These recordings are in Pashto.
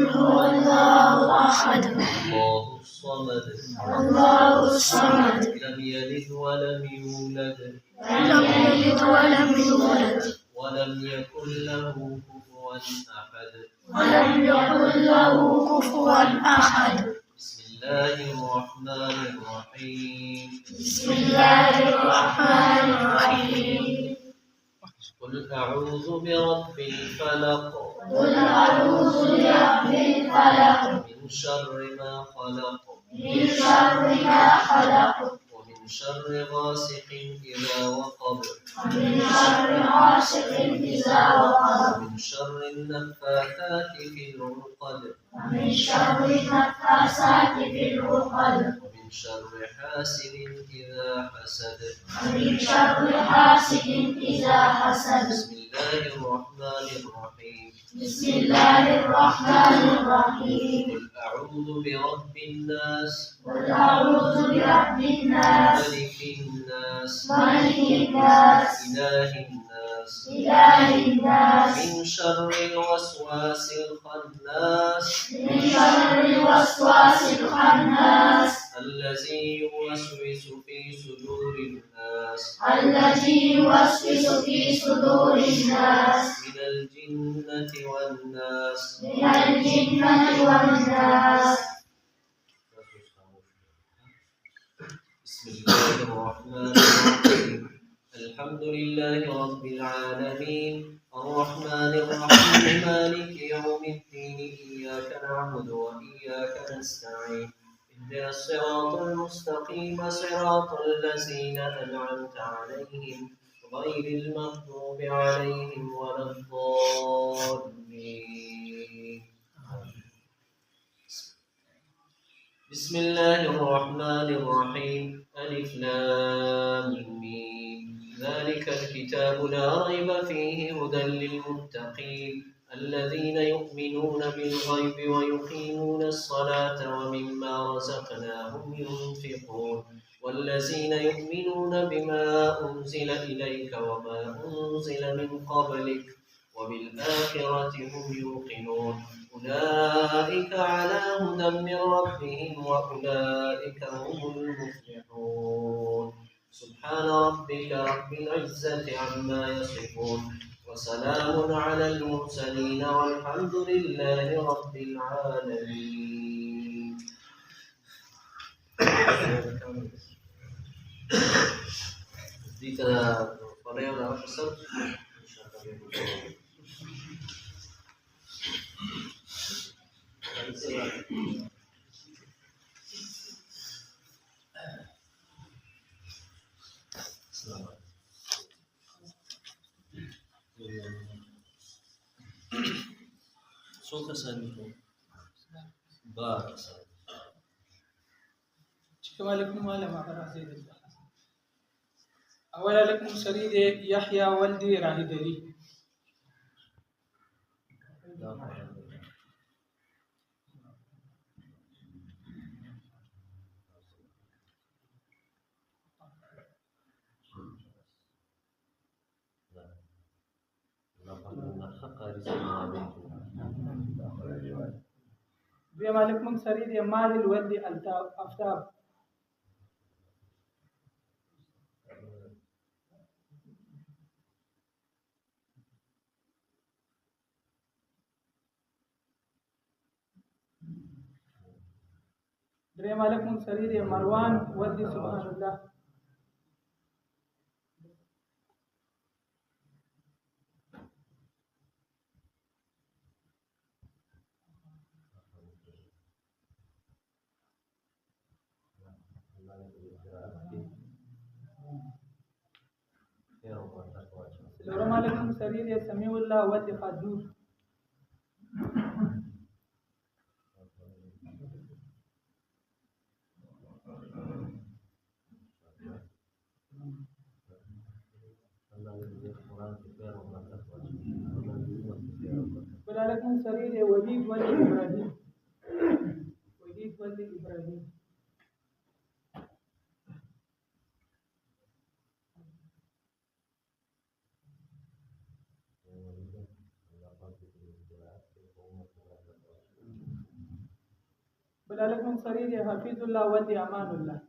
هو الله أحد الله الصمد لم يلد ولم يولد ولم يكن له كفوا أحد. بسم الله الرحمن الرحيم. قل أعوذ برب الفلق من شر ما خلق ومن شر غاسق إذا وقب ومن شر النفاثات في العقد ومن شر حاسد إذا حسد. بسم الله الرحمن الرحيم. قل أعوذ برب الناس ملك الناس إله الناس من شر الوسواس الخناس الذي يوسوس في صدور الناس من الجنة والناس. بسم الله الرحمن الرحيم. الحمد لله رب العالمين الرحمن الرحيم مالك يوم الدين إياك نعبد وإياك نستعين اهدنا الصراط المستقيم صراط الذين أنعمت عليهم غير المغضوب عليهم ولا الضالين. بسم الله الرحمن الرحيم. ألف لام ميم ذلك الكتاب لا ريب فيه هدى للمتقين الذين يؤمنون بالغيب ويقيمون الصلاة ومما رزقناهم ينفقون والذين يؤمنون بما أنزل إليك وما أنزل من قبلك وبالآخرة هم يوقنون أولئك على هدى من ربهم وأولئك هم المفلحون. سبحان ربك رب العزة عما يصفون وسلام على المرسلين والحمد لله رب العالمين. Soka sanito ba sa عليكم ولا أولا لكم سريد يحيى والدي راهدري بما لكم سريد مال الولد أفتاب بما لكم سريد مروان ولد سبحان الله بما لكم سريد سميع الله ولد خدور بما لكم سريد وليد ولد إبراهيم بل لكم سرير حفيظ الله ودي امان الله.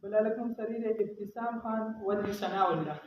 بل لكم سرير ابتسام خان ودي ثناء الله.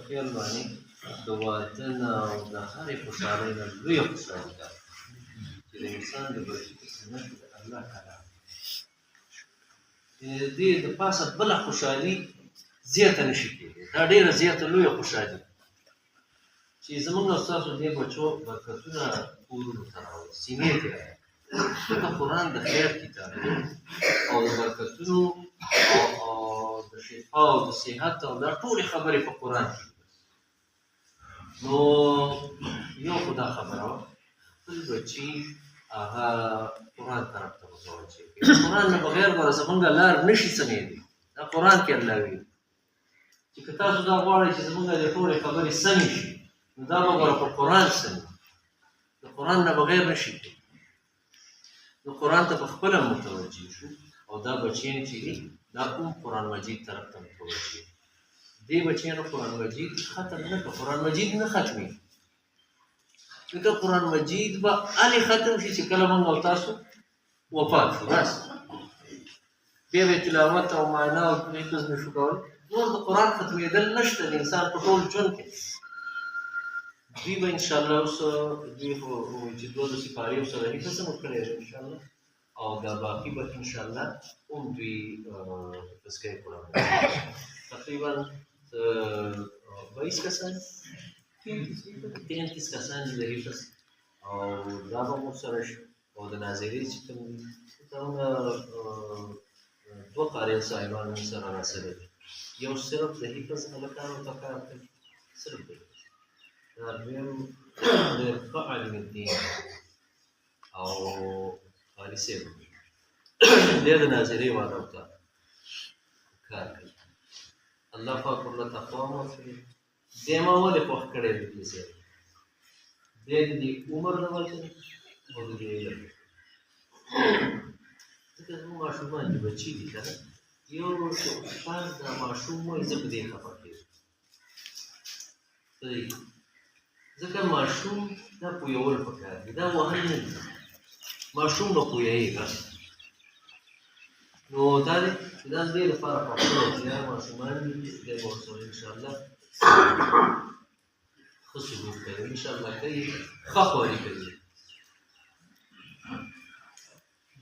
خیال باندې د واده نه او د هرې خوشحالۍ نه لویه خوشحالي ده چې د انسان د بچي په سینه کې د الله کلام د دې د پاسه بله خوشحالي زیاته نه شي کېدی. دا ډېره زیاته لویه خوشحالي چې زموږ او ستاسو دې بچو برکتونه کورونو ته راوړي، سینې ته راوړي. ځکه قرآن د خیر کتاب دی او د برکتونو او د شفا او د صحت او دا ټولې خبرې په قرآن کې. نو یو خو دا خبره وه خپل بچي هغه قرآن طرف ته متوجه کړي. قرآن نه بغیر ګوره زموږ لار نه شي سمېدی. دا قرآن کې الله ویلي چې که تاسو دا غواړئ چې زموږ د ټولې خبرې سمې شي نو دا به ګوره په قرآن سمې. د قرآن نه بغیر نه شي کېدی. نو قرآن ته په خپله متوجه شو او دا بچیان چې دي دا کوم قرآن مجید طرف ته متوجه دې بچیانو قرآن مجید ختم نه کړه. قرآن مجید نه ختمېږي ځکه قرآن مجید به هلې ختم شي چې کله موږ او تاسو وفات شو. بس بیا به تلاوت او معنا او حفظ نه شو کولی. نور د قرآن ختمېدل نشته د انسان په ټول ژوند کې. دوی به انشاءالله اوس دوی خو چې دوه سپارې ورسره حفظ هم کړی دی انشاءالله او دا باقي به انشاءالله هم دوی حفظ کوي قرآن. تقریبا 22 کسان 33 کسان د حفظ او دا به مو سره شي او د ناظرې چې کوم دي همغه دوه قاریان صاحبان مو سره راسره دي. یو صرف د حفظ هلکانو ته کار کوي صرف دی. دا دویم د ښه عالم الدین او قاري صاحب دی د ناظرې والا ته کار کوي. الله پاک ورله تقوا هم ورکړي. دی ما ولې خوښ کړی دی دې ځای دی د دې عمر د وجې او د دې علم ځکه زموږ ماشومان چې بچي دي که نه یو استاد دا ماشوم وایي زه په دې خفه کېږم. ځکه ماشوم دا پویول پکار دي دا وهل نه دي ماشوم به پویوي بس نو دا دی چې دا د دې لپاره پخپله چې دا ماشومان دي دی به ورسره انشاءالله ښه سلوک کوي انشاءالله کوي ښه خواري کوي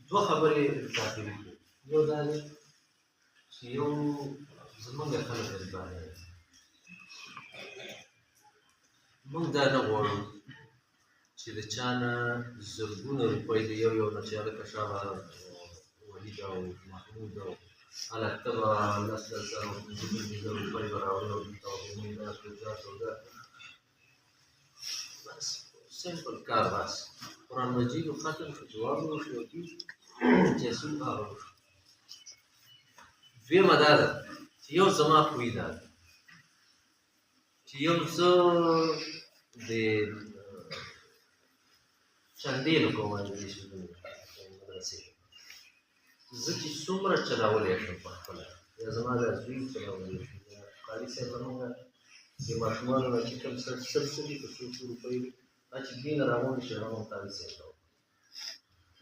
دوه خبرې ذاکرې کړو یو دا دی چې یو زمونږ خلک غریبانه دي موږ دا نه غواړو چې د چا نه زرګونه روپۍ د یو یو نه چې هلکه شابه ولید او محمود او هلک ته به لس لس او پنځه پنځه روپۍ به راوړې او دلته وګورئ دا کړو دا کړو دا بس سمپل کار بس قرآن مجید ختم شو جواب وشو او جسم هغه وشو دویمه دا ده چې یو زما خوی دا ده چې یو څه د چندېنو کوم دې شي مدرسې زه چې څومره چلاولی شم په خپله یا زما دا زوی چلاولی شي یا قاري صاحب زمونږ د ماشومانو نه چې کوم سل څه دي په څو څو روپۍ دي دا چې دې نه راغونډ شي هغه هم قاري صاحب ته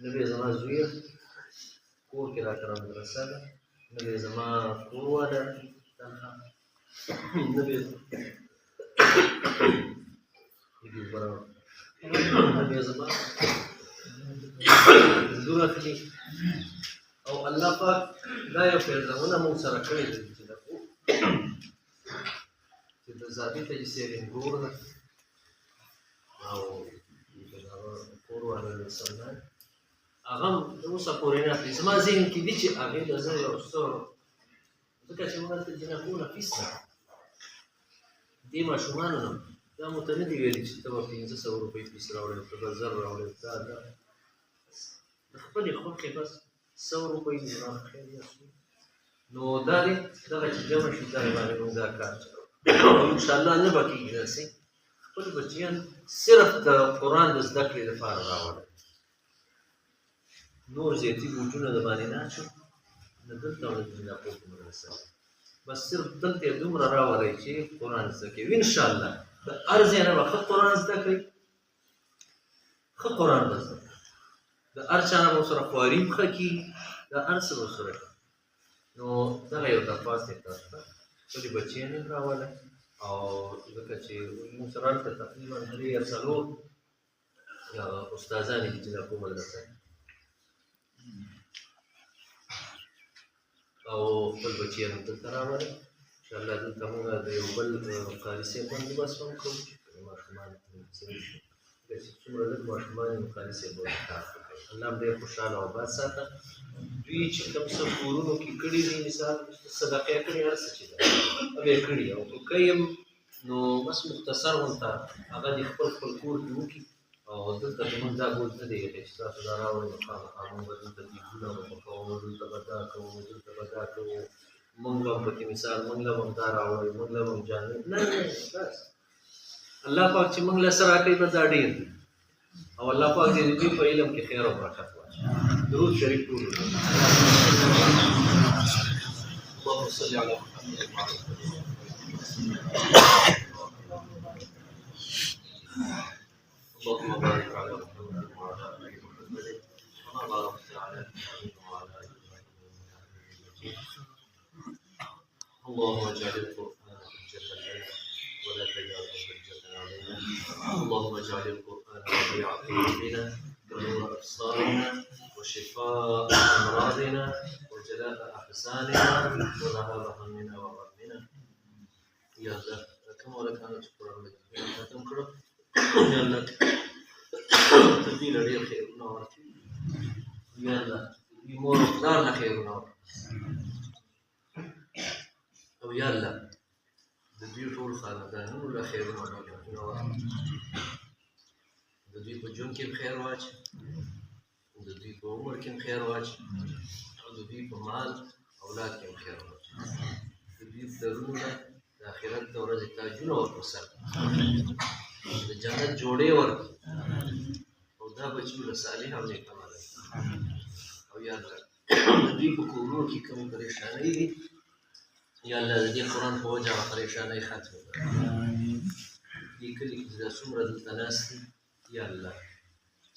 نه به یې زما زویه کور کې راته مدرسه ده نه به یې زما کور واده تنخوا نه به یې زما زور اخلي او الله پاک دا یو پیغامونه موږ سره کړي دي چې د ذاتي تجسیر انګور ده او د هغه کور والا انسانان هغه هم اوسه پورې نه اخلي زما ذهن کې دي چې هغې ته زه یو څه ځکه چې موږ هلته جنکونه فیس ده دې ماشومانو نه دا مو ته نه دي ویلي چې ته به 500 روپۍ فیس راوړې ته به 1000 راوړې دا د خپلې خوښې بس 100 روپۍ دې زما خیر یاست نو دا دی دغه چې جمع شي دغې باندې موږ دا کار چلو انشاءالله نه به کېږي داسې خپل بچیان صرف د قرآن د زده کړې لپاره راوړی نور زیاتي بوټونه د باندې نه اچو نه دلته او نه د جناپور په مدرسه بس صرف دلته یې دومره راولئ چې قرآن زده کوي انشاءالله د هر ځای نه به ښه قرآن زده کړئ ښه قرآن به زده کړئ د هر چا نه به ورسره خواري هم ښه کېږي دا هر څه به ورسره کوي نو دغه یو درخواست دی تاسو ته خپلې بچیان یې راولئ او ځکه چې موږ سره هلته تقریبا 3 یا 4 استادان دي چې د کوم مدرسه او خپل بچیان هم دلته راولئ انشاءالله دلته موږ د یو بل قاري صاحب بندوبست هم کوو چې ماشومان څنګه شي چې څومره لږ ماشومان یې قاري صاحب ورته کار کوي الله هم ډېر خوشحاله او آباد ساته دوی چې کوم څه کورونو کې کړي دي مثال صدقه یې کړې هر څه چې ده هغه یې کړي او که کوي هم نو بس مختصر غونته هغه دې خپل خپل کور کې وکړي او دلته زموږ دا بود نه دی چې تاسو دا راوړئ نو خامخا موږ به دلته دیګونه وپکوو دلته به دا کوو دلته به دا کوو موږ به هم پکې مثال موږ له به هم دا راوړئ موږ له به هم جامې نه بس الله پاک چې موږ له څه راکوي به دا ډېر دی او الله پاک دې د دوی په علم کې خیر او برکت واچوي درود شریف ټول اللهم صل على محمد وعلى اللهم بارك على محمد وعلى ال محمد كما باركت على ابراهيم وعلى ال ابراهيم اللهم اجعل القران حجة لنا ولا تجعله حجة علينا اللهم اجعل القران ربيع قلوبنا ونور ابصارنا وشفاء امراضنا وجلاء احزاننا وذهاب همنا وغمنا يا الله كما ولكانت القران ختم کړو یا الله تدبیر ډېر خیرونه ورکړي یا الله دې مور او پلار له خیرونه ورکړي او یا الله د دوی ټول خاندانونو له خیرونه ورکړي د دوی په ژوند کې خیر واچي د دوی په عمر کې خیر واچي او د دوی په مال اولاد کې خیر واچي د دوی سرونه د آخرت د ورځې تاجونه ورکړي سر د جنت جوړې ورکړي او دا بچي له صالح او نیک عمل او یا الله د دوی په کورونو کې کوم پریشانۍ دي یا الله د دې قرآن په وجه هغه پریشانۍ ختمې کړي دې کلي کې چې دا څومره دلته ناست دي یا الله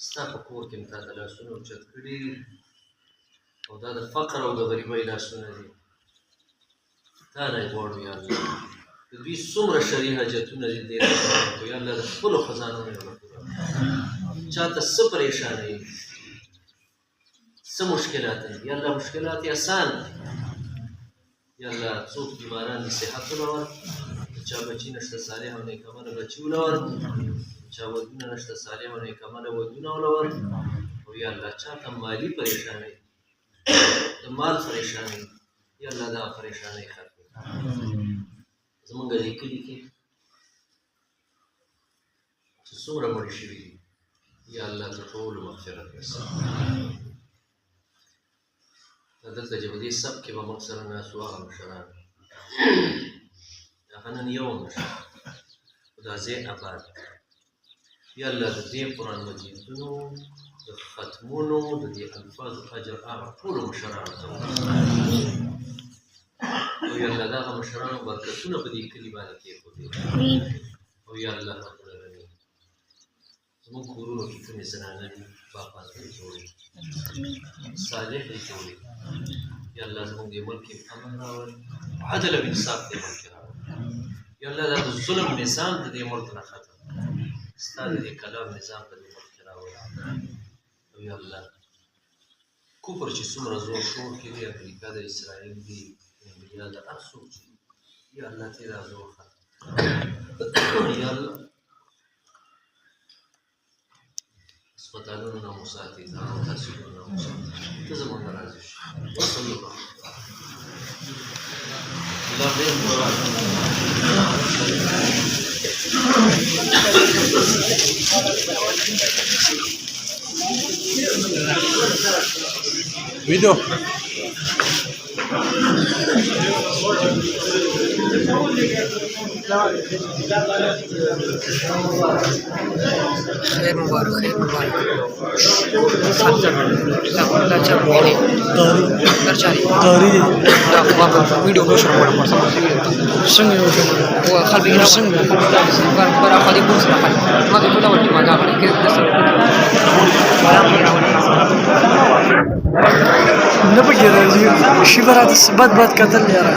ستا په کور کې مې تا ته لاسونه اوچت کړي او دا د فقر او د غریبۍ لاسونه دي تا نه یې غواړو یا الله د دوی څومره شرعي حاجتونه دي دې راته یا الله د خپلو خزانو نه یې چاته څه پریشانوي څه مشکلات دي یا الله مشکلات یې اسان دي یا الله څوک بیماران دي صحت ولور چا بچي نشته صالح او نیکمرغه بچي ولور چا ودونه نشته صالح او نیکمرغه ودونه ولور او یا الله چاته مالي پریشانوي د مال پریشانوي یا الله دا پریشانۍ ختم زمونږ دې کلي کې چې څومره مړي شوي دي یا الله د ټولو مغفرت وکړي دلته چې په دې سب کې به موږ سره ناست وو هغه مشران هغه نن یو مشر خو دا ځای اباد یا الله د دې قرآن مجیدونو د ختمونو د دې الفاظو اجر هغه ټولو مشرانو ته او یا الله د هغه مشرانو برکتونه په دې کلي باندې کېښودې او یا الله رب العالمین زموږ کورونو کې کومې زنانه دي پاپان دې جوړې صالح دې جوړې یا الله زموږ دې ملک کې امن راولي عدل او انصاف دې ملک کې راولي یا الله دا د ظلم نظام د دې ملک نه ختم ستا د دې کلام نظام په دې ملک کې راولي او یا الله کفر چې څومره زور شور کې دی امریکا د اسرائیل دي یا د هر څوک چې یا الله ته دا زور ختم یا الله اسپتالونو نه مو ساتي تحصیلونو نه مو ساتي ته زموږ نه راضي شي وصلي الله ډېر مراد ویډیو خیر مبارک خیر مبارک دا چا ویډیو درچاري دا ویډیو نو شروع کړم څنګه یو خلک یې څنګه پر خالي کوم سره ما ته ټول وړي ما دا کې د سره نه پکې راځي شي برات بد بد کتل یاره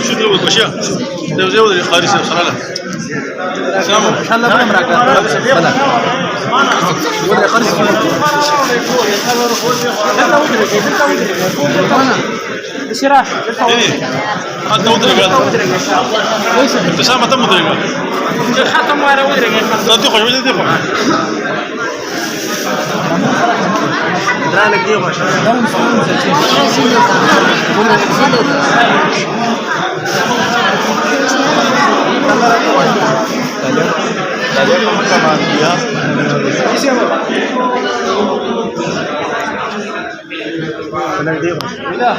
شو دوت بشير ده زود القاري صراحه سلام ان شاء الله بنمرك بلا ولا قاري شراح انت مدرك انت سامع تم مدرك ختم ورا ودرك لا تخش ولا تخش درانك دي خوش لا